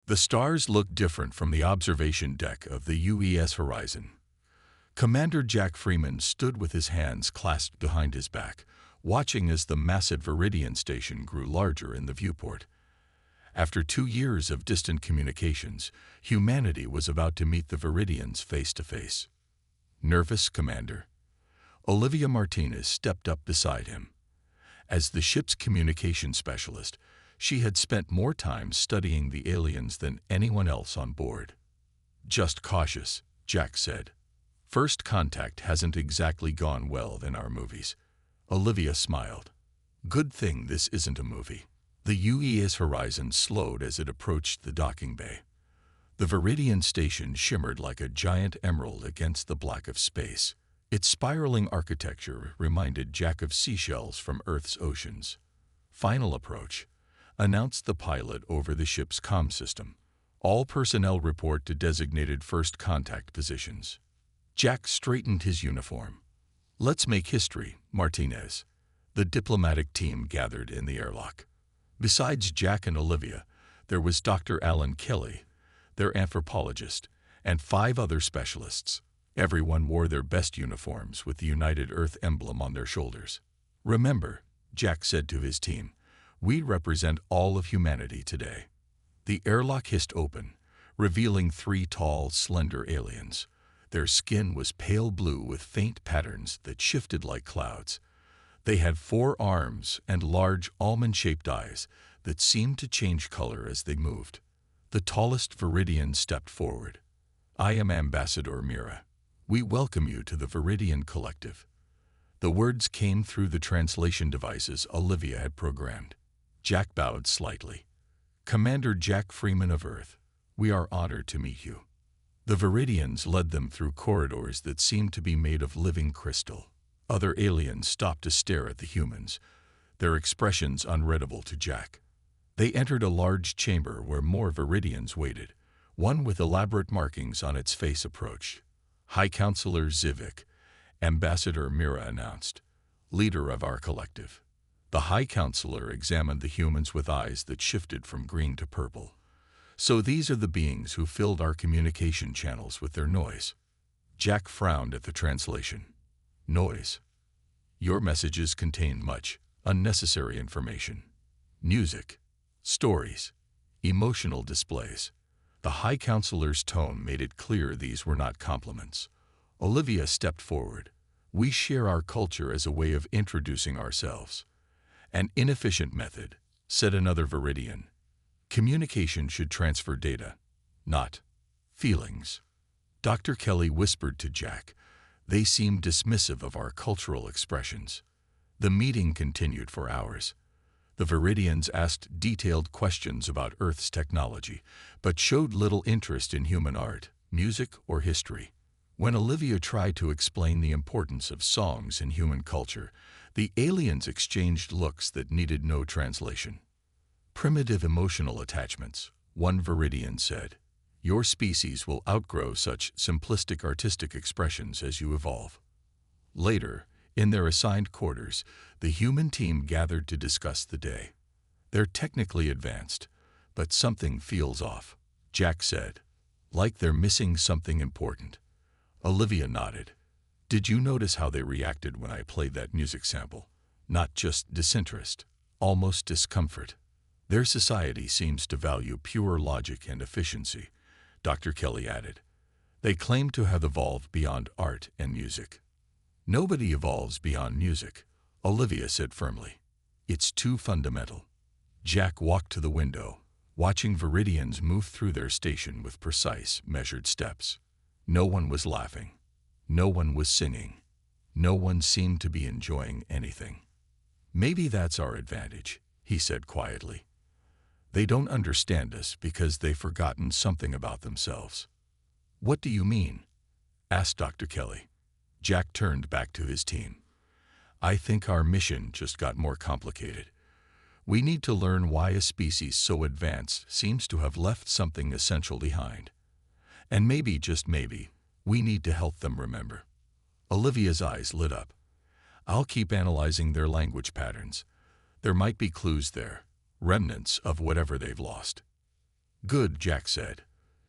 The stars looked different from the observation deck of the UES horizon. Commander Jack Freeman stood with his hands clasped behind his back, watching as the massive Viridian station grew larger in the viewport. After 2 years of distant communications, humanity was about to meet the Viridians face to face. Nervous, Commander? Olivia Martinez stepped up beside him. As the ship's communication specialist, she had spent more time studying the aliens than anyone else on board. Just cautious, Jack said. First contact hasn't exactly gone well in our movies. Olivia smiled. Good thing this isn't a movie. The UES horizon slowed as it approached the docking bay. The Viridian station shimmered like a giant emerald against the black of space. Its spiraling architecture reminded Jack of seashells from Earth's oceans. Final approach, announced the pilot over the ship's comm system. All personnel report to designated first contact positions. Jack straightened his uniform. Let's make history, Martinez. The diplomatic team gathered in the airlock. Besides Jack and Olivia, there was Dr. Alan Kelly, their anthropologist, and 5 other specialists. Everyone wore their best uniforms with the United Earth emblem on their shoulders. Remember, Jack said to his team, we represent all of humanity today. The airlock hissed open, revealing 3 tall, slender aliens. Their skin was pale blue with faint patterns that shifted like clouds. They had 4 arms and large almond-shaped eyes that seemed to change color as they moved. The tallest Viridian stepped forward. I am Ambassador Mira. We welcome you to the Viridian Collective. The words came through the translation devices Olivia had programmed. Jack bowed slightly. Commander Jack Freeman of Earth, we are honored to meet you. The Viridians led them through corridors that seemed to be made of living crystal. Other aliens stopped to stare at the humans, their expressions unreadable to Jack. They entered a large chamber where more Viridians waited. One with elaborate markings on its face approached. High Counselor Zivik, Ambassador Mira announced, leader of our collective. The High Counselor examined the humans with eyes that shifted from green to purple. So these are the beings who filled our communication channels with their noise. Jack frowned at the translation. Noise. Your messages contain much unnecessary information. Music, stories, emotional displays. The High Counselor's tone made it clear these were not compliments. Olivia stepped forward. We share our culture as a way of introducing ourselves. An inefficient method, said another Viridian. Communication should transfer data, not feelings. Dr. Kelly whispered to Jack. They seemed dismissive of our cultural expressions. The meeting continued for hours. The Viridians asked detailed questions about Earth's technology, but showed little interest in human art, music, or history. When Olivia tried to explain the importance of songs in human culture, the aliens exchanged looks that needed no translation. Primitive emotional attachments, one Viridian said. Your species will outgrow such simplistic artistic expressions as you evolve. Later, in their assigned quarters, the human team gathered to discuss the day. They're technically advanced, but something feels off, Jack said. Like they're missing something important. Olivia nodded. Did you notice how they reacted when I played that music sample? Not just disinterest, almost discomfort. Their society seems to value pure logic and efficiency, Dr. Kelly added. They claim to have evolved beyond art and music. Nobody evolves beyond music, Olivia said firmly. It's too fundamental. Jack walked to the window, watching Viridians move through their station with precise, measured steps. No one was laughing. No one was singing. No one seemed to be enjoying anything. Maybe that's our advantage, he said quietly. They don't understand us because they've forgotten something about themselves. What do you mean? Asked Dr. Kelly. Jack turned back to his team. I think our mission just got more complicated. We need to learn why a species so advanced seems to have left something essential behind. And maybe, just maybe, we need to help them remember. Olivia's eyes lit up. I'll keep analyzing their language patterns. There might be clues there, remnants of whatever they've lost. Good, Jack said,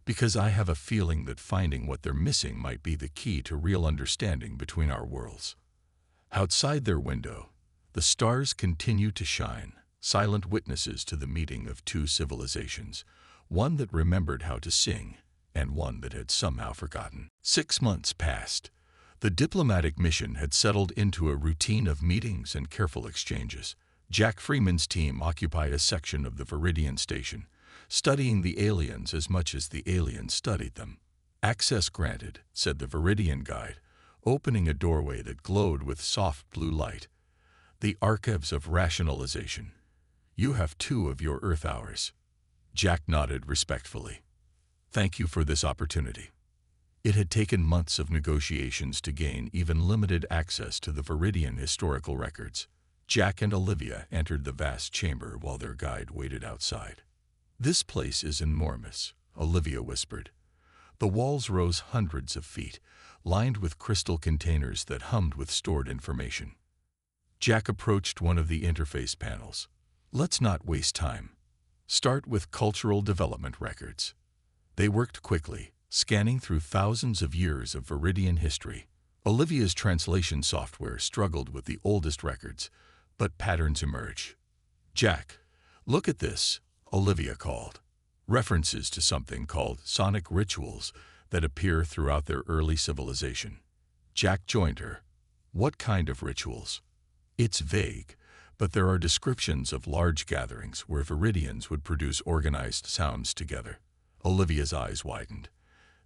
because I have a feeling that finding what they're missing might be the key to real understanding between our worlds. Outside their window, the stars continued to shine, silent witnesses to the meeting of two civilizations, one that remembered how to sing and one that had somehow forgotten. 6 months passed. The diplomatic mission had settled into a routine of meetings and careful exchanges. Jack Freeman's team occupied a section of the Viridian station, studying the aliens as much as the aliens studied them. "Access granted," said the Viridian guide, opening a doorway that glowed with soft blue light. "The Archives of Rationalization. You have 2 of your Earth hours." Jack nodded respectfully. "Thank you for this opportunity." It had taken months of negotiations to gain even limited access to the Viridian historical records. Jack and Olivia entered the vast chamber while their guide waited outside. "This place is enormous," Olivia whispered. The walls rose hundreds of feet, lined with crystal containers that hummed with stored information. Jack approached one of the interface panels. "Let's not waste time. Start with cultural development records." They worked quickly, scanning through thousands of years of Viridian history. Olivia's translation software struggled with the oldest records, but patterns emerged. "Jack, look at this," Olivia called. References to something called sonic rituals that appear throughout their early civilization. Jack joined her. "What kind of rituals?" "It's vague, but there are descriptions of large gatherings where Viridians would produce organized sounds together." Olivia's eyes widened.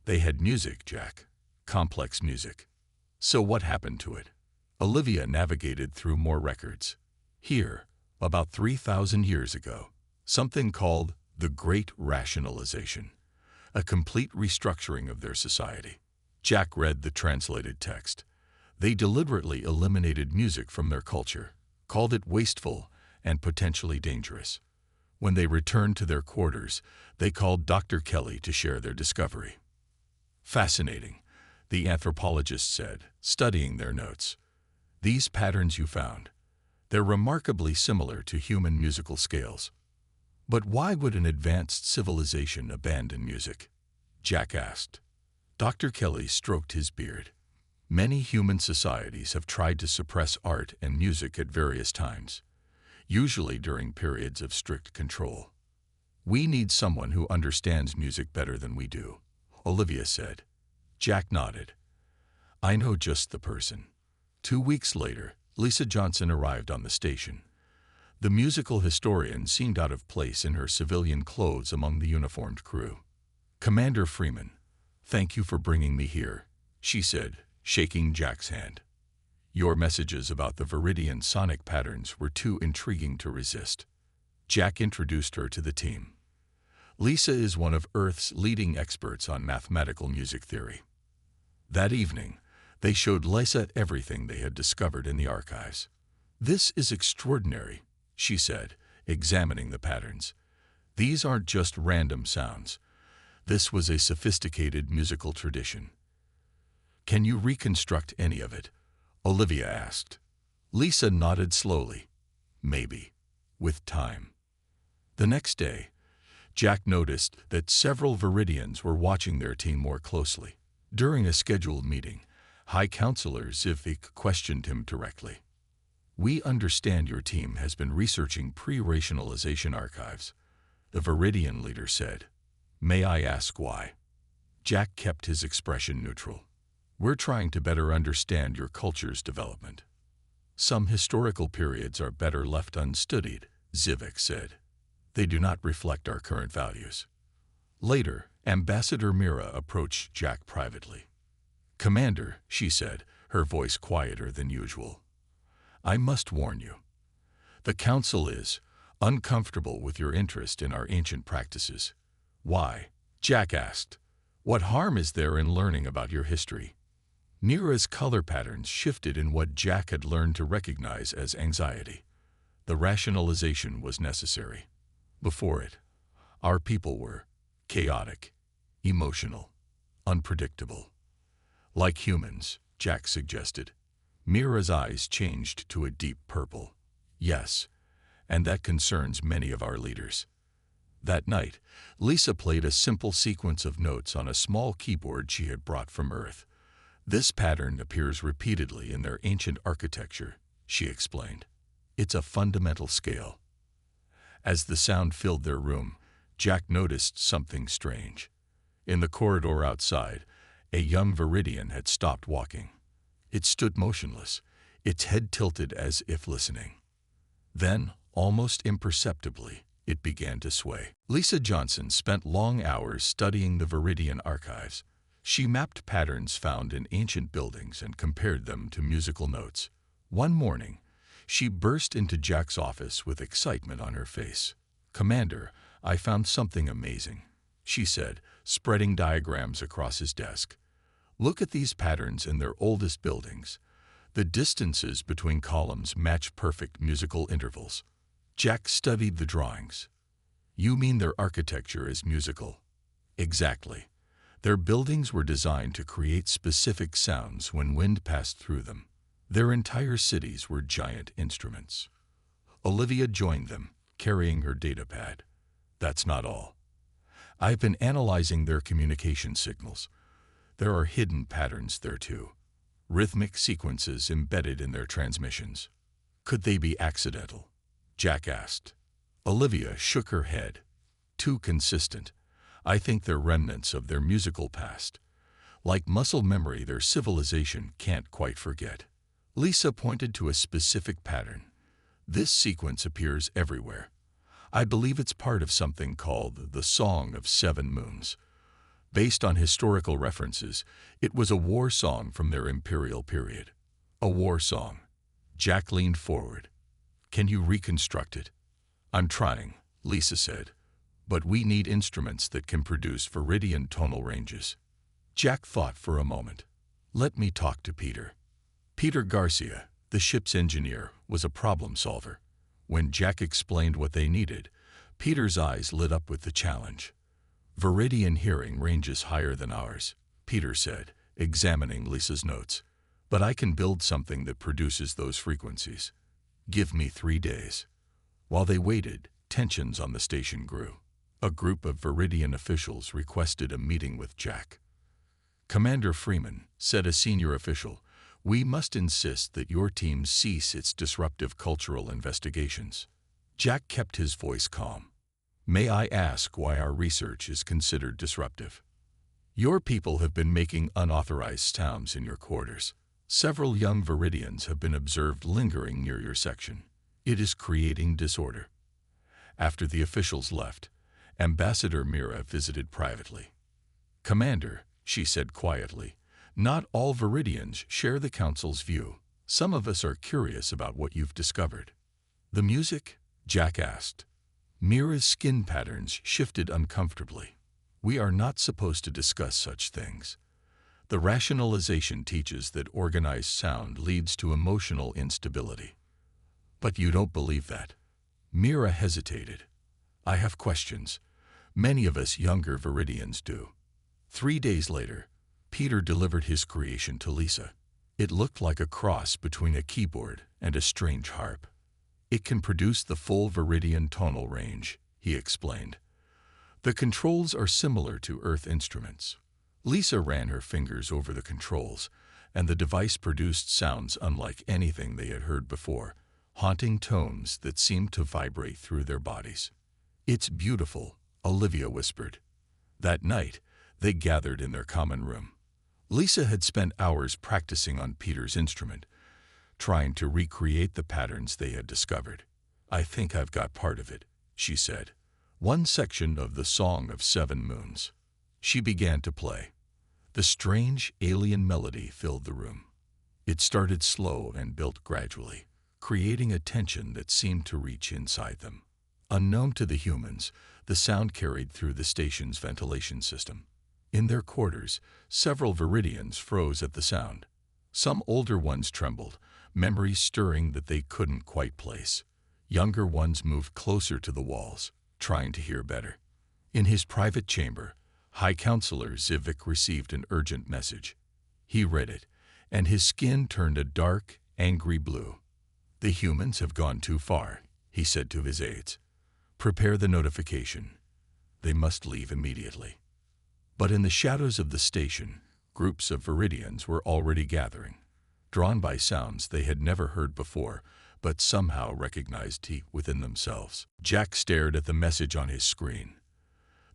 "They had music, Jack. Complex music." "So what happened to it?" Olivia navigated through more records. "Here, about 3,000 years ago, something called the Great Rationalization, a complete restructuring of their society." Jack read the translated text. "They deliberately eliminated music from their culture, called it wasteful and potentially dangerous. When they returned to their quarters, they called Dr. Kelly to share their discovery." "Fascinating," the anthropologist said, studying their notes. "These patterns you found, they're remarkably similar to human musical scales. But why would an advanced civilization abandon music?" Jack asked. Dr. Kelly stroked his beard. "Many human societies have tried to suppress art and music at various times, usually during periods of strict control. We need someone who understands music better than we do," Olivia said. Jack nodded. "I know just the person." 2 weeks later, Lisa Johnson arrived on the station. The musical historian seemed out of place in her civilian clothes among the uniformed crew. "Commander Freeman, thank you for bringing me here," she said, shaking Jack's hand. "Your messages about the Viridian sonic patterns were too intriguing to resist." Jack introduced her to the team. "Lisa is one of Earth's leading experts on mathematical music theory." That evening, they showed Lisa everything they had discovered in the archives. "This is extraordinary," she said, examining the patterns. "These aren't just random sounds. This was a sophisticated musical tradition." "Can you reconstruct any of it?" Olivia asked. Lisa nodded slowly. "Maybe, with time." The next day, Jack noticed that several Viridians were watching their team more closely. During a scheduled meeting, High Counselor Zivik questioned him directly. "We understand your team has been researching pre-rationalization archives," the Viridian leader said. "May I ask why?" Jack kept his expression neutral. "We're trying to better understand your culture's development. Some historical periods are better left unstudied," Zivik said. "They do not reflect our current values." Later, Ambassador Mira approached Jack privately. "Commander," she said, her voice quieter than usual, "I must warn you. The Council is uncomfortable with your interest in our ancient practices." "Why?" Jack asked. "What harm is there in learning about your history?" Mira's color patterns shifted in what Jack had learned to recognize as anxiety. The rationalization was necessary. Before it, our people were chaotic, emotional, unpredictable. "Like humans," Jack suggested. Mira's eyes changed to a deep purple. "Yes, and that concerns many of our leaders. That night, Lisa played a simple sequence of notes on a small keyboard she had brought from Earth. This pattern appears repeatedly in their ancient architecture, she explained. It's a fundamental scale. As the sound filled their room, Jack noticed something strange. In the corridor outside, a young Viridian had stopped walking. It stood motionless, its head tilted as if listening. Then, almost imperceptibly, it began to sway. Lisa Johnson spent long hours studying the Viridian archives. She mapped patterns found in ancient buildings and compared them to musical notes. One morning, she burst into Jack's office with excitement on her face. "Commander, I found something amazing," she said, spreading diagrams across his desk. "Look at these patterns in their oldest buildings. The distances between columns match perfect musical intervals." Jack studied the drawings. "You mean their architecture is musical?" "Exactly. Their buildings were designed to create specific sounds when wind passed through them. Their entire cities were giant instruments." Olivia joined them, carrying her datapad. "That's not all. I've been analyzing their communication signals. There are hidden patterns there too, rhythmic sequences embedded in their transmissions." "Could they be accidental?" Jack asked. Olivia shook her head. "Too consistent. I think they're remnants of their musical past. Like muscle memory, their civilization can't quite forget." Lisa pointed to a specific pattern. "This sequence appears everywhere. I believe it's part of something called the Song of Seven Moons. Based on historical references, it was a war song from their imperial period." "A war song?" Jack leaned forward. "Can you reconstruct it?" "I'm trying," Lisa said. "But we need instruments that can produce Viridian tonal ranges." Jack thought for a moment. "Let me talk to Peter." Peter Garcia, the ship's engineer, was a problem solver. When Jack explained what they needed, Peter's eyes lit up with the challenge. "Viridian hearing ranges higher than ours," Peter said, examining Lisa's notes. "But I can build something that produces those frequencies. Give me 3 days." While they waited, tensions on the station grew. A group of Viridian officials requested a meeting with Jack. "Commander Freeman," said a senior official, "we must insist that your team cease its disruptive cultural investigations." Jack kept his voice calm. "May I ask why our research is considered disruptive?" "Your people have been making unauthorized sounds in your quarters. Several young Viridians have been observed lingering near your section. It is creating disorder." After the officials left, Ambassador Mira visited privately. "Commander," she said quietly, "not all Viridians share the Council's view. Some of us are curious about what you've discovered." "The music?" Jack asked. Mira's skin patterns shifted uncomfortably. "We are not supposed to discuss such things. The rationalization teaches that organized sound leads to emotional instability." "But you don't believe that?" Mira hesitated. "I have questions. Many of us younger Viridians do." 3 days later, Peter delivered his creation to Lisa. It looked like a cross between a keyboard and a strange harp. "It can produce the full Viridian tonal range," he explained. "The controls are similar to Earth instruments." Lisa ran her fingers over the controls, and the device produced sounds unlike anything they had heard before, haunting tones that seemed to vibrate through their bodies. "It's beautiful," Olivia whispered. That night, they gathered in their common room. Lisa had spent hours practicing on Peter's instrument, trying to recreate the patterns they had discovered. "I think I've got part of it," she said. "One section of the Song of Seven Moons." She began to play. The strange, alien melody filled the room. It started slow and built gradually, creating a tension that seemed to reach inside them. Unknown to the humans, the sound carried through the station's ventilation system. In their quarters, several Viridians froze at the sound. Some older ones trembled, memories stirring that they couldn't quite place. Younger ones moved closer to the walls, trying to hear better. In his private chamber, High Counselor Zivik received an urgent message. He read it, and his skin turned a dark, angry blue. "The humans have gone too far," he said to his aides. "Prepare the notification. They must leave immediately. But in the shadows of the station, groups of Viridians were already gathering, drawn by sounds they had never heard before, but somehow recognized deep within themselves. Jack stared at the message on his screen.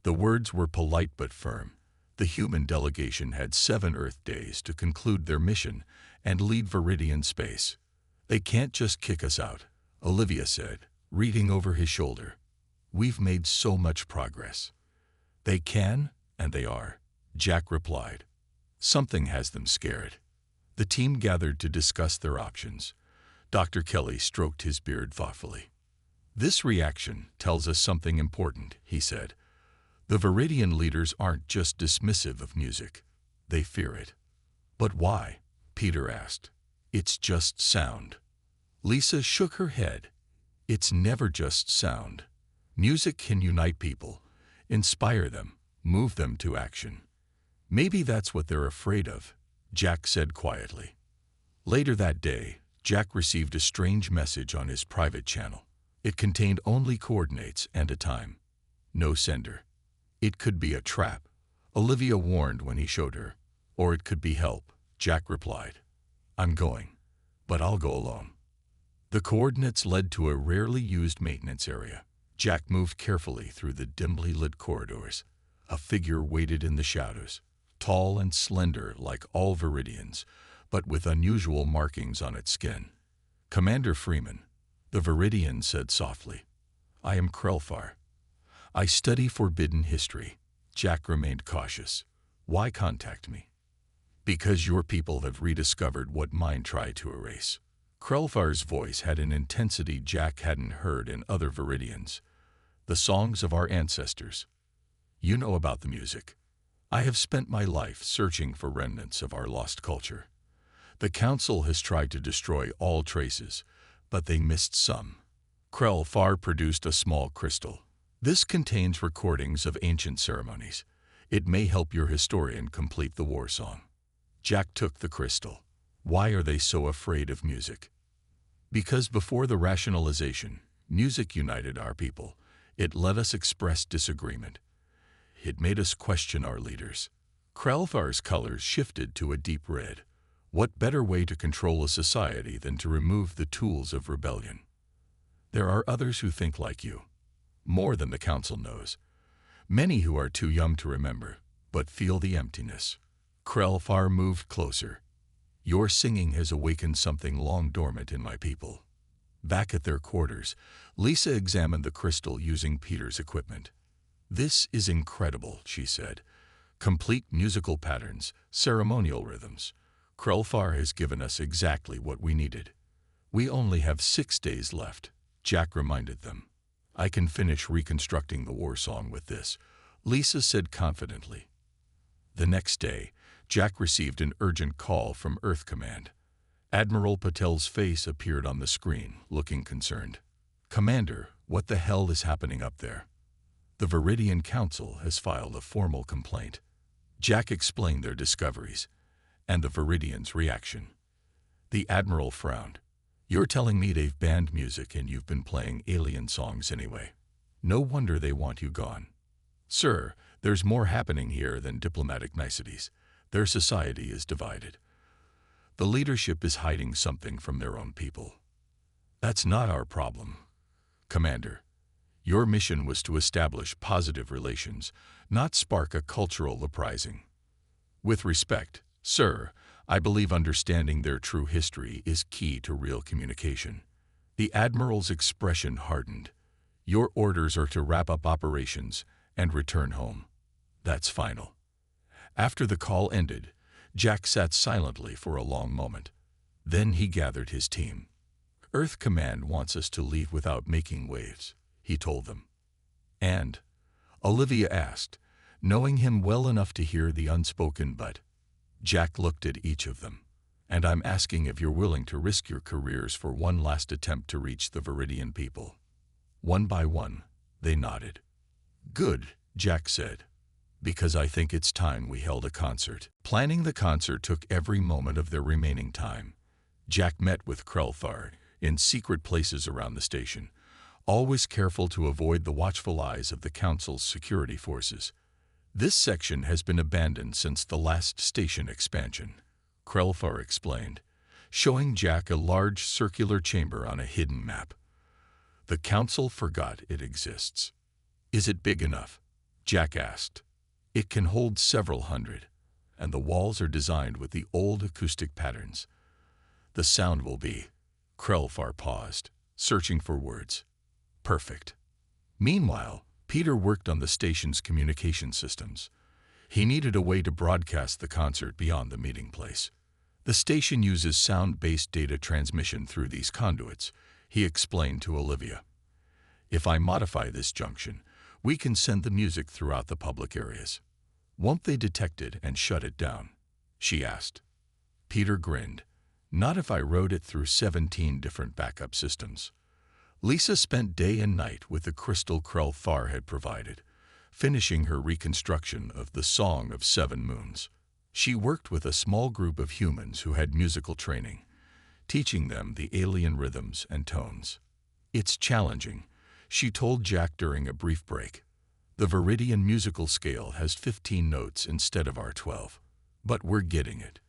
The words were polite but firm. The human delegation had 7 Earth days to conclude their mission and lead Viridian space. "They can't just kick us out," Olivia said, reading over his shoulder. "We've made so much progress." "They can, and they are," Jack replied. "Something has them scared." The team gathered to discuss their options. Dr. Kelly stroked his beard thoughtfully. "This reaction tells us something important," he said. "The Viridian leaders aren't just dismissive of music. They fear it." "But why?" Peter asked. "It's just sound." Lisa shook her head. "It's never just sound. Music can unite people, inspire them, move them to action." "Maybe that's what they're afraid of," Jack said quietly. Later that day, Jack received a strange message on his private channel. It contained only coordinates and a time. No sender. "It could be a trap," Olivia warned when he showed her. "Or it could be help," Jack replied. "I'm going, but I'll go alone." The coordinates led to a rarely used maintenance area. Jack moved carefully through the dimly lit corridors. A figure waited in the shadows, tall and slender like all Viridians, but with unusual markings on its skin. "Commander Freeman," the Viridian said softly. "I am Krelfar. I study forbidden history." Jack remained cautious. "Why contact me?" "Because your people have rediscovered what mine tried to erase." Krelfar's voice had an intensity Jack hadn't heard in other Viridians. "The songs of our ancestors. You know about the music. I have spent my life searching for remnants of our lost culture. The Council has tried to destroy all traces, but they missed some." Krelfar produced a small crystal. "This contains recordings of ancient ceremonies. It may help your historian complete the war song." Jack took the crystal. "Why are they so afraid of music?" "Because before the rationalization, music united our people. It let us express disagreement. It made us question our leaders." Krelfar's colors shifted to a deep red. "What better way to control a society than to remove the tools of rebellion? There are others who think like you. More than the Council knows. Many who are too young to remember, but feel the emptiness." Krelfar moved closer. "Your singing has awakened something long dormant in my people." Back at their quarters, Lisa examined the crystal using Peter's equipment. "This is incredible," she said. "Complete musical patterns, ceremonial rhythms. Krelfar has given us exactly what we needed." "We only have 6 days left," Jack reminded them. "I can finish reconstructing the war song with this," Lisa said confidently. The next day, Jack received an urgent call from Earth Command. Admiral Patel's face appeared on the screen, looking concerned. "Commander, what the hell is happening up there?" "The Viridian Council has filed a formal complaint." Jack explained their discoveries and the Viridians' reaction. The Admiral frowned. "You're telling me they've banned music and you've been playing alien songs anyway. No wonder they want you gone." "Sir, there's more happening here than diplomatic niceties. Their society is divided. The leadership is hiding something from their own people." "That's not our problem, Commander. Your mission was to establish positive relations, not spark a cultural uprising. With respect, sir, I believe understanding their true history is key to real communication." The Admiral's expression hardened. "Your orders are to wrap up operations and return home. That's final." After the call ended, Jack sat silently for a long moment. Then he gathered his team. "Earth Command wants us to leave without making waves," he told them. "And?" Olivia asked, knowing him well enough to hear the unspoken but. Jack looked at each of them. "And I'm asking if you're willing to risk your careers for one last attempt to reach the Viridian people." One by one, they nodded. "Good," Jack said. "Because I think it's time we held a concert." Planning the concert took every moment of their remaining time. Jack met with Krelfar in secret places around the station, always careful to avoid the watchful eyes of the Council's security forces. This section has been abandoned since the last station expansion, Krelfar explained, showing Jack a large circular chamber on a hidden map. The Council forgot it exists. Is it big enough? Jack asked. It can hold several hundred, and the walls are designed with the old acoustic patterns. The sound will be... Krelfar paused, searching for words. Perfect. Meanwhile, Peter worked on the station's communication systems. He needed a way to broadcast the concert beyond the meeting place. The station uses sound-based data transmission through these conduits, he explained to Olivia. If I modify this junction, we can send the music throughout the public areas. Won't they detect it and shut it down? She asked. Peter grinned. Not if I wrote it through 17 different backup systems. Lisa spent day and night with the crystal Krelfar had provided, finishing her reconstruction of the Song of Seven Moons. She worked with a small group of humans who had musical training, teaching them the alien rhythms and tones. It's challenging, she told Jack during a brief break. The Viridian musical scale has 15 notes instead of our 12. But we're getting it.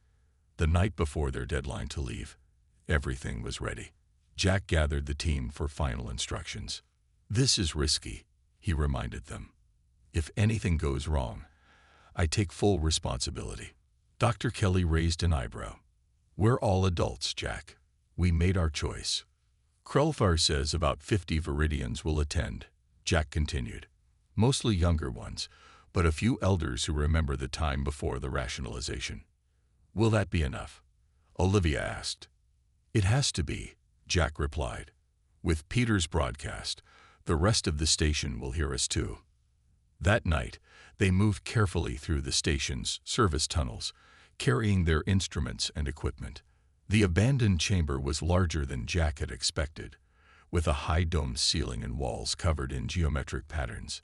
The night before their deadline to leave, everything was ready. Jack gathered the team for final instructions. This is risky, he reminded them. If anything goes wrong, I take full responsibility. Dr. Kelly raised an eyebrow. We're all adults, Jack. We made our choice. Krelfar says about 50 Viridians will attend, Jack continued. Mostly younger ones, but a few elders who remember the time before the rationalization. Will that be enough? Olivia asked. It has to be, Jack replied. With Peter's broadcast, the rest of the station will hear us too. That night, they moved carefully through the station's service tunnels, carrying their instruments and equipment. The abandoned chamber was larger than Jack had expected, with a high domed ceiling and walls covered in geometric patterns.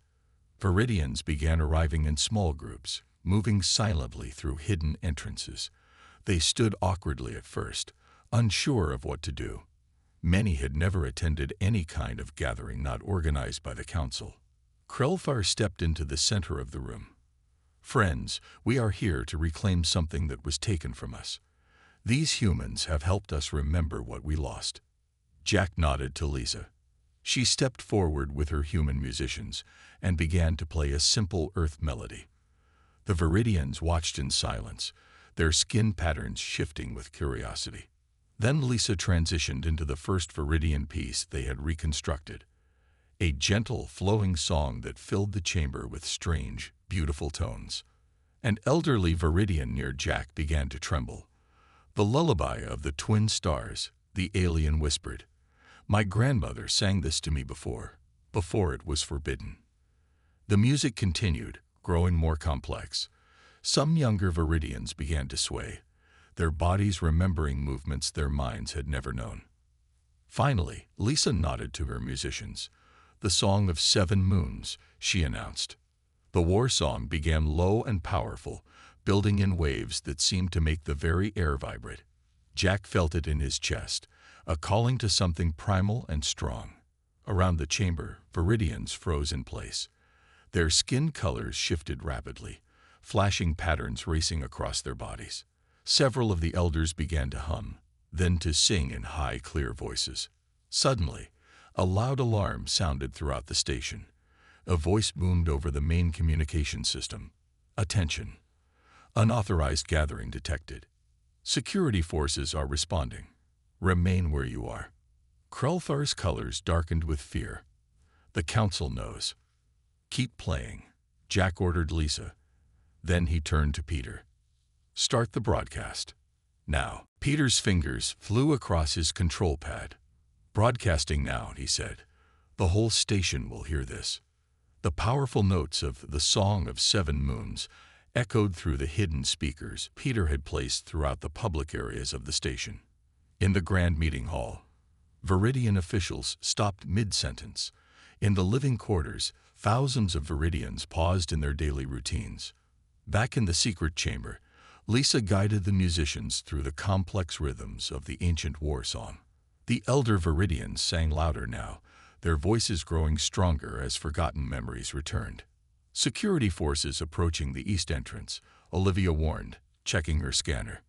Viridians began arriving in small groups, moving silently through hidden entrances. They stood awkwardly at first, unsure of what to do. Many had never attended any kind of gathering not organized by the Council. Krelfar stepped into the center of the room. Friends, we are here to reclaim something that was taken from us. These humans have helped us remember what we lost. Jack nodded to Lisa. She stepped forward with her human musicians and began to play a simple earth melody. The Viridians watched in silence, their skin patterns shifting with curiosity. Then Lisa transitioned into the first Viridian piece they had reconstructed, a gentle, flowing song that filled the chamber with strange, beautiful tones. An elderly Viridian near Jack began to tremble. The lullaby of the twin stars, the alien whispered. My grandmother sang this to me before it was forbidden. The music continued, growing more complex. Some younger Viridians began to sway, their bodies remembering movements their minds had never known. Finally, Lisa nodded to her musicians. The Song of Seven Moons, she announced. The war song began low and powerful, building in waves that seemed to make the very air vibrate. Jack felt it in his chest, a calling to something primal and strong. Around the chamber, Viridians froze in place. Their skin colors shifted rapidly, flashing patterns racing across their bodies. Several of the elders began to hum, then to sing in high, clear voices. Suddenly, a loud alarm sounded throughout the station. A voice boomed over the main communication system. Attention! Unauthorized gathering detected. Security forces are responding. Remain where you are. Krelfar's colors darkened with fear. The Council knows. Keep playing, Jack ordered Lisa. Then he turned to Peter. Start the broadcast. Now. Peter's fingers flew across his control pad. Broadcasting now, he said. The whole station will hear this. The powerful notes of the Song of Seven Moons echoed through the hidden speakers Peter had placed throughout the public areas of the station. In the grand meeting hall, Viridian officials stopped mid-sentence. In the living quarters, thousands of Viridians paused in their daily routines. Back in the secret chamber, Lisa guided the musicians through the complex rhythms of the ancient war song. The elder Viridians sang louder now, their voices growing stronger as forgotten memories returned. Security forces approaching the east entrance, Olivia warned, checking her scanner.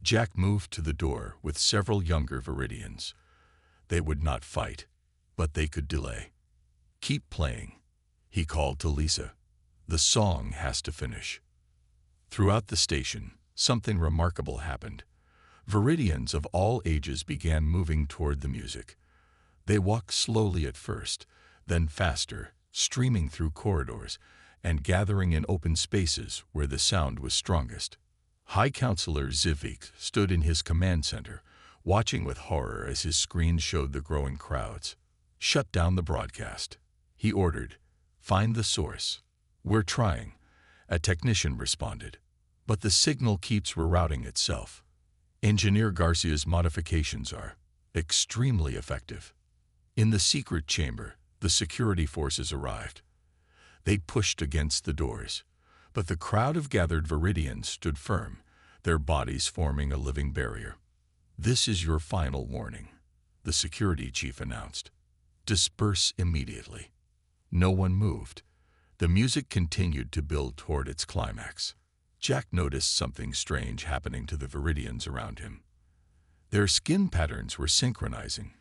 Jack moved to the door with several younger Viridians. They would not fight, but they could delay. Keep playing, he called to Lisa. The song has to finish. Throughout the station, something remarkable happened. Viridians of all ages began moving toward the music. They walked slowly at first, then faster, streaming through corridors and gathering in open spaces where the sound was strongest. High Counselor Zivik stood in his command center, watching with horror as his screen showed the growing crowds. Shut down the broadcast, he ordered. Find the source. We're trying, a technician responded. But the signal keeps rerouting itself. Engineer Garcia's modifications are extremely effective. In the secret chamber, the security forces arrived. They pushed against the doors, but the crowd of gathered Viridians stood firm, their bodies forming a living barrier. This is your final warning, the security chief announced. Disperse immediately. No one moved. The music continued to build toward its climax. Jack noticed something strange happening to the Viridians around him. Their skin patterns were synchronizing,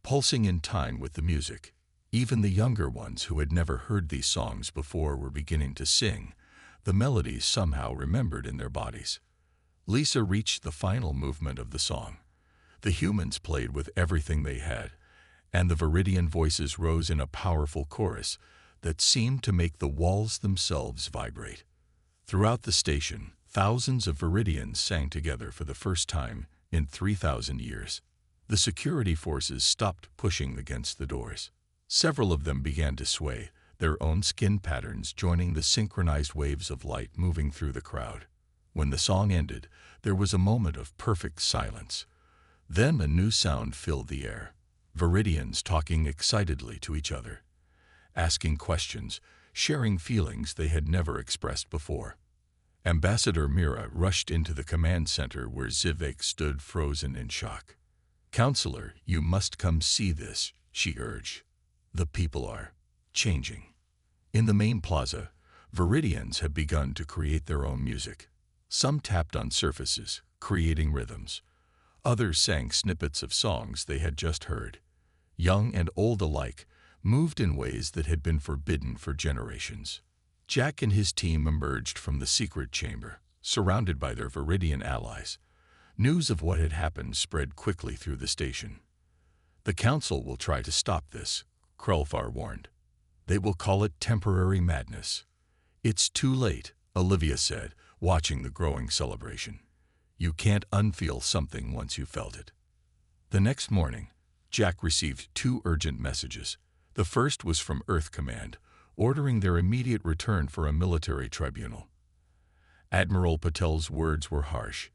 pulsing in time with the music. Even the younger ones who had never heard these songs before were beginning to sing, the melodies somehow remembered in their bodies. Lisa reached the final movement of the song. The humans played with everything they had, and the Viridian voices rose in a powerful chorus that seemed to make the walls themselves vibrate. Throughout the station, thousands of Viridians sang together for the first time in 3,000 years. The security forces stopped pushing against the doors. Several of them began to sway, their own skin patterns joining the synchronized waves of light moving through the crowd. When the song ended, there was a moment of perfect silence. Then a new sound filled the air. Viridians talking excitedly to each other, asking questions, sharing feelings they had never expressed before. Ambassador Mira rushed into the command center where Zivik stood frozen in shock. "Counselor, you must come see this," she urged. "The people are changing." In the main plaza, Viridians had begun to create their own music. Some tapped on surfaces, creating rhythms. Others sang snippets of songs they had just heard. Young and old alike moved in ways that had been forbidden for generations. Jack and his team emerged from the secret chamber, surrounded by their Viridian allies. News of what had happened spread quickly through the station. "The council will try to stop this," Krelfar warned. "They will call it temporary madness." "It's too late," Olivia said, watching the growing celebration. "You can't unfeel something once you felt it." The next morning, Jack received 2 urgent messages. The first was from Earth Command, ordering their immediate return for a military tribunal. Admiral Patel's words were harsh.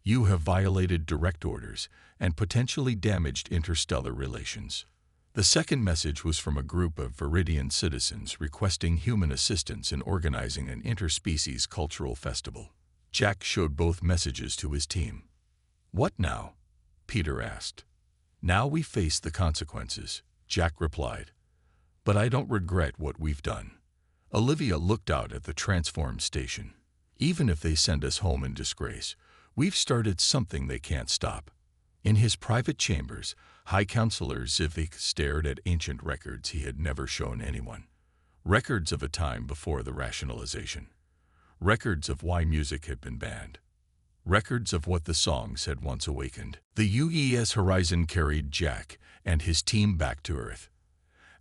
"You have violated direct orders and potentially damaged interstellar relations." The second message was from a group of Viridian citizens requesting human assistance in organizing an interspecies cultural festival. Jack showed both messages to his team. "What now?" Peter asked. "Now we face the consequences," Jack replied. "But I don't regret what we've done." Olivia looked out at the transformed station. "Even if they send us home in disgrace, we've started something they can't stop." In his private chambers, High Counselor Zivik stared at ancient records he had never shown anyone. Records of a time before the rationalization. Records of why music had been banned. Records of what the songs had once awakened. The UES Horizon carried Jack and his team back to Earth.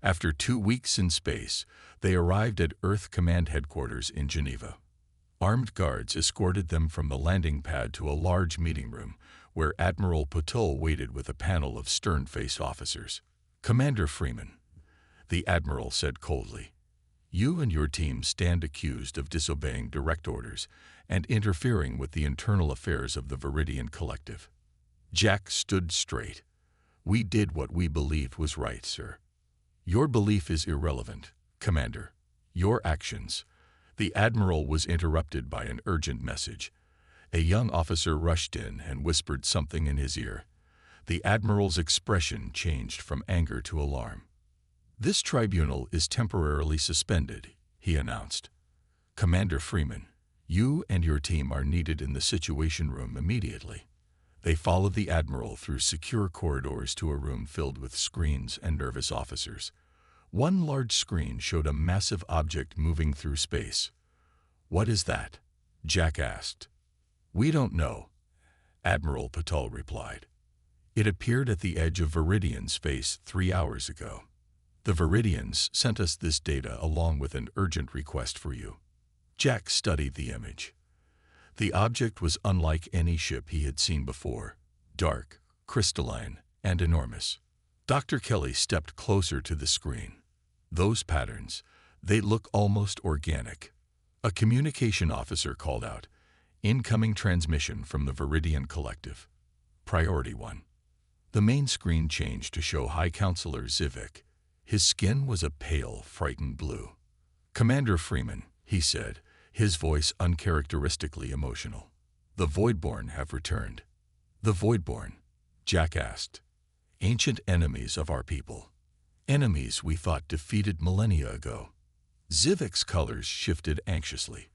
After 2 weeks in space, they arrived at Earth Command Headquarters in Geneva. Armed guards escorted them from the landing pad to a large meeting room, where Admiral Patel waited with a panel of stern-faced officers. "Commander Freeman," the Admiral said coldly, "you and your team stand accused of disobeying direct orders and interfering with the internal affairs of the Viridian Collective." Jack stood straight. "We did what we believed was right, sir." "Your belief is irrelevant, Commander. Your actions." The Admiral was interrupted by an urgent message. A young officer rushed in and whispered something in his ear. The Admiral's expression changed from anger to alarm. "This tribunal is temporarily suspended," he announced. "Commander Freeman, you and your team are needed in the Situation Room immediately." They followed the Admiral through secure corridors to a room filled with screens and nervous officers. One large screen showed a massive object moving through space. "What is that?" Jack asked. "We don't know," Admiral Patel replied. "It appeared at the edge of Viridian space 3 hours ago. The Viridians sent us this data along with an urgent request for you." Jack studied the image. The object was unlike any ship he had seen before, dark, crystalline, and enormous. Dr. Kelly stepped closer to the screen. "Those patterns, they look almost organic." A communication officer called out, "Incoming transmission from the Viridian Collective. Priority 1. The main screen changed to show High Counselor Zivik. His skin was a pale, frightened blue. "Commander Freeman," he said, his voice uncharacteristically emotional. "The Voidborn have returned." "The Voidborn?" Jack asked. "Ancient enemies of our people. Enemies we thought defeated millennia ago." Zivik's colors shifted anxiously.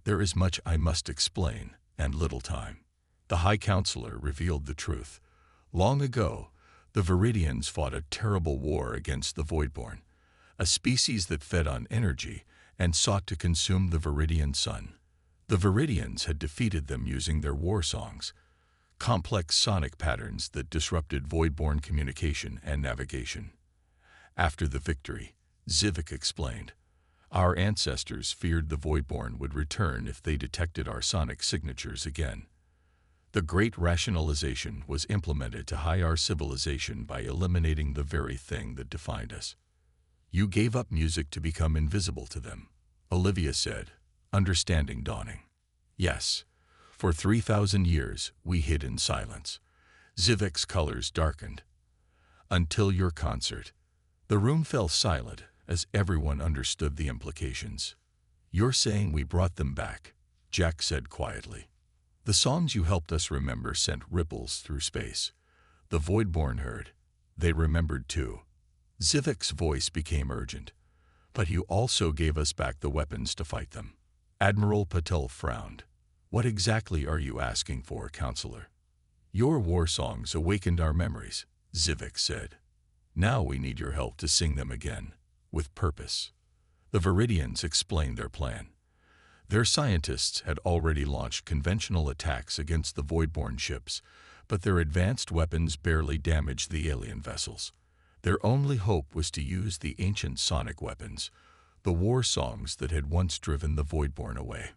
"There is much I must explain, and little time." The High Counselor revealed the truth. Long ago, the Viridians fought a terrible war against the Voidborn, a species that fed on energy and sought to consume the Viridian sun. The Viridians had defeated them using their war songs, complex sonic patterns that disrupted Voidborn communication and navigation. After the victory, Zivik explained, "Our ancestors feared the Voidborn would return if they detected our sonic signatures again. The Great Rationalization was implemented to hide our civilization by eliminating the very thing that defined us." "You gave up music to become invisible to them," Olivia said, understanding dawning. "Yes. For 3,000 years, we hid in silence." Zivik's colors darkened. "Until your concert." The room fell silent as everyone understood the implications. "You're saying we brought them back," Jack said quietly. "The songs you helped us remember sent ripples through space. The Voidborn heard. They remembered too." Zivik's voice became urgent. "But you also gave us back the weapons to fight them." Admiral Patel frowned. "What exactly are you asking for, Counselor?" "Your war songs awakened our memories," Zivik said. "Now we need your help to sing them again, with purpose." The Viridians explained their plan. Their scientists had already launched conventional attacks against the Voidborn ships, but their advanced weapons barely damaged the alien vessels. Their only hope was to use the ancient sonic weapons, the war songs that had once driven the Voidborn away.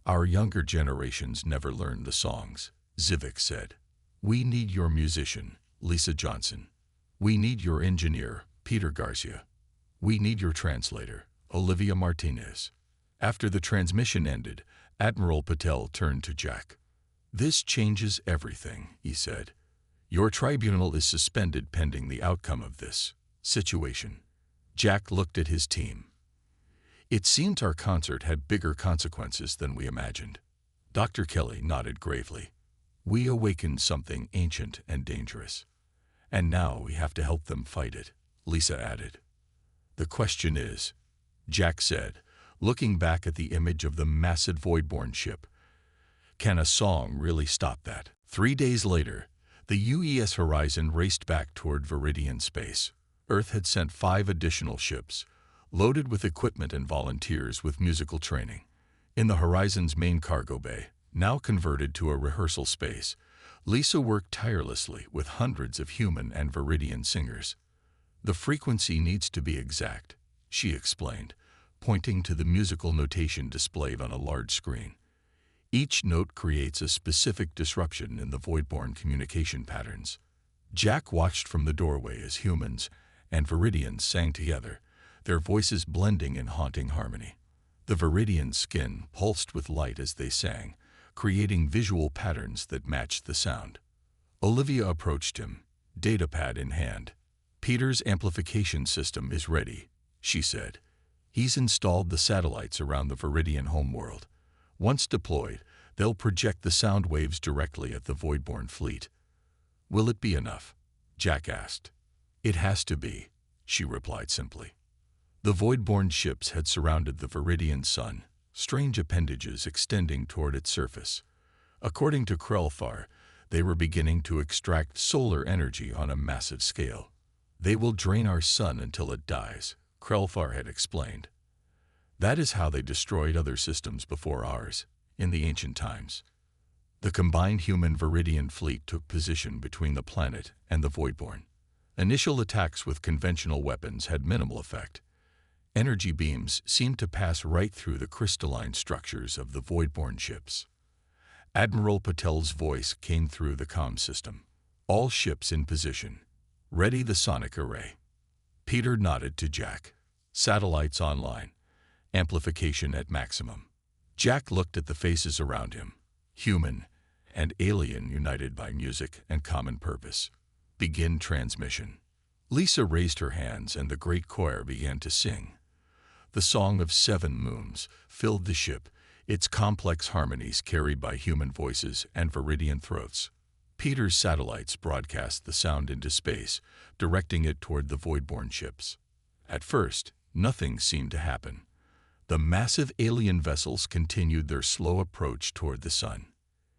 "Our younger generations never learned the songs," Zivik said. "We need your musician, Lisa Johnson. We need your engineer, Peter Garcia. We need your translator, Olivia Martinez." After the transmission ended, Admiral Patel turned to Jack. "This changes everything," he said. "Your tribunal is suspended pending the outcome of this situation." Jack looked at his team. "It seems our concert had bigger consequences than we imagined." Dr. Kelly nodded gravely. "We awakened something ancient and dangerous. And now we have to help them fight it," Lisa added. "The question is," Jack said, looking back at the image of the massive Voidborn ship, "can a song really stop that?" 3 days later, the UES Horizon raced back toward Viridian space. Earth had sent 5 additional ships, loaded with equipment and volunteers with musical training. In the Horizon's main cargo bay, now converted to a rehearsal space, Lisa worked tirelessly with hundreds of human and Viridian singers. "The frequency needs to be exact," she explained, pointing to the musical notation displayed on a large screen. "Each note creates a specific disruption in the Voidborn communication patterns." Jack watched from the doorway as humans and Viridians sang together, their voices blending in haunting harmony. The Viridian skin pulsed with light as they sang, creating visual patterns that matched the sound. Olivia approached him, datapad in hand. "Peter's amplification system is ready," she said. "He's installed the satellites around the Viridian homeworld. Once deployed, they'll project the sound waves directly at the Voidborn fleet." "Will it be enough?" Jack asked. "It has to be," she replied simply. The void-born ships had surrounded the Viridian sun, strange appendages extending toward its surface. According to Krelfar, they were beginning to extract solar energy on a massive scale. They will drain our sun until it dies, Krelfar had explained. That is how they destroyed other systems before ours, in the ancient times. The combined human Viridian fleet took position between the planet and the Voidborn. Initial attacks with conventional weapons had minimal effect. Energy beams seemed to pass right through the crystalline structures of the Voidborn ships. Admiral Patel's voice came through the comm system. All ships in position. Ready the sonic array. Peter nodded to Jack. Satellites online. Amplification at maximum. Jack looked at the faces around him. Human and alien united by music and common purpose. Begin transmission. Lisa raised her hands and the great choir began to sing. The Song of Seven Moons filled the ship, its complex harmonies carried by human voices and Viridian throats. Peter's satellites broadcast the sound into space, directing it toward the Voidborn ships. At first, nothing seemed to happen. The massive alien vessels continued their slow approach toward the sun.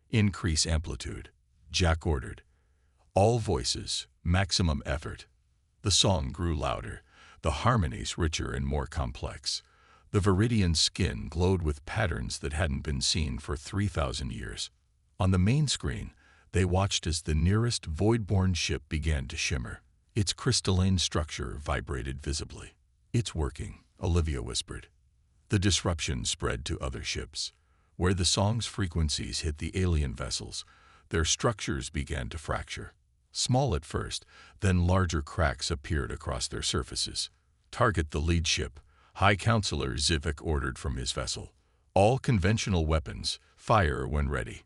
Increase amplitude, Jack ordered. All voices, maximum effort. The song grew louder, the harmonies richer and more complex. The Viridian skin glowed with patterns that hadn't been seen for 3,000 years. On the main screen, they watched as the nearest void-born ship began to shimmer. Its crystalline structure vibrated visibly. "It's working," Olivia whispered. The disruption spread to other ships. Where the song's frequencies hit the alien vessels, their structures began to fracture. Small at first, then larger cracks appeared across their surfaces. "Target the lead ship," High Counselor Zivik ordered from his vessel. "All conventional weapons, fire when ready."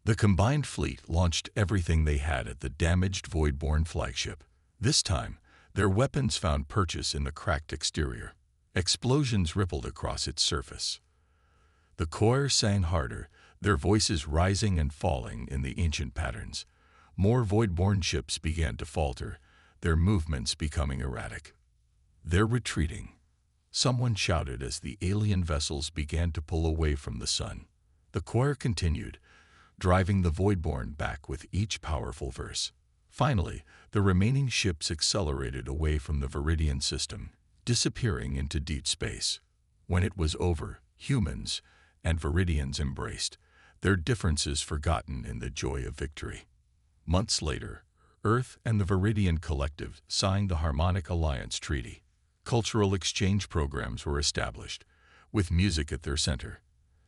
The combined fleet launched everything they had at the damaged Voidborn flagship. This time, their weapons found purchase in the cracked exterior. Explosions rippled across its surface. The choir sang harder, their voices rising and falling in the ancient patterns. More Voidborn ships began to falter, their movements becoming erratic. "They're retreating," someone shouted as the alien vessels began to pull away from the sun. The choir continued, driving the Voidborn back with each powerful verse. Finally, the remaining ships accelerated away from the Viridian system, disappearing into deep space. When it was over, humans and Viridians embraced, their differences forgotten in the joy of victory. Months later, Earth and the Viridian Collective signed the Harmonic Alliance Treaty. Cultural exchange programs were established, with music at their center.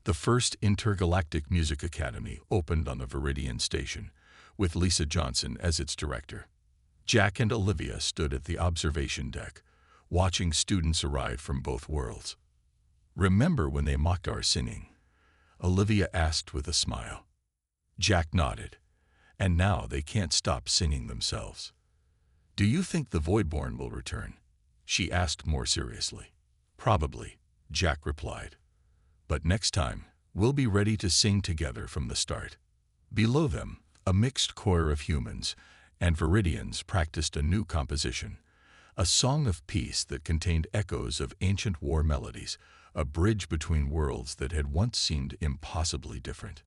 The first Intergalactic Music Academy opened on the Viridian Station, with Lisa Johnson as its director. Jack and Olivia stood at the observation deck, watching students arrive from both worlds. "Remember when they mocked our singing?" Olivia asked with a smile. Jack nodded. "And now they can't stop singing themselves." "Do you think the Voidborn will return?" she asked more seriously. "Probably," Jack replied. "But next time, we'll be ready to sing together from the start." Below them, a mixed choir of humans and Viridians practiced a new composition, a song of peace that contained echoes of ancient war melodies, a bridge between worlds that had once seemed impossibly different.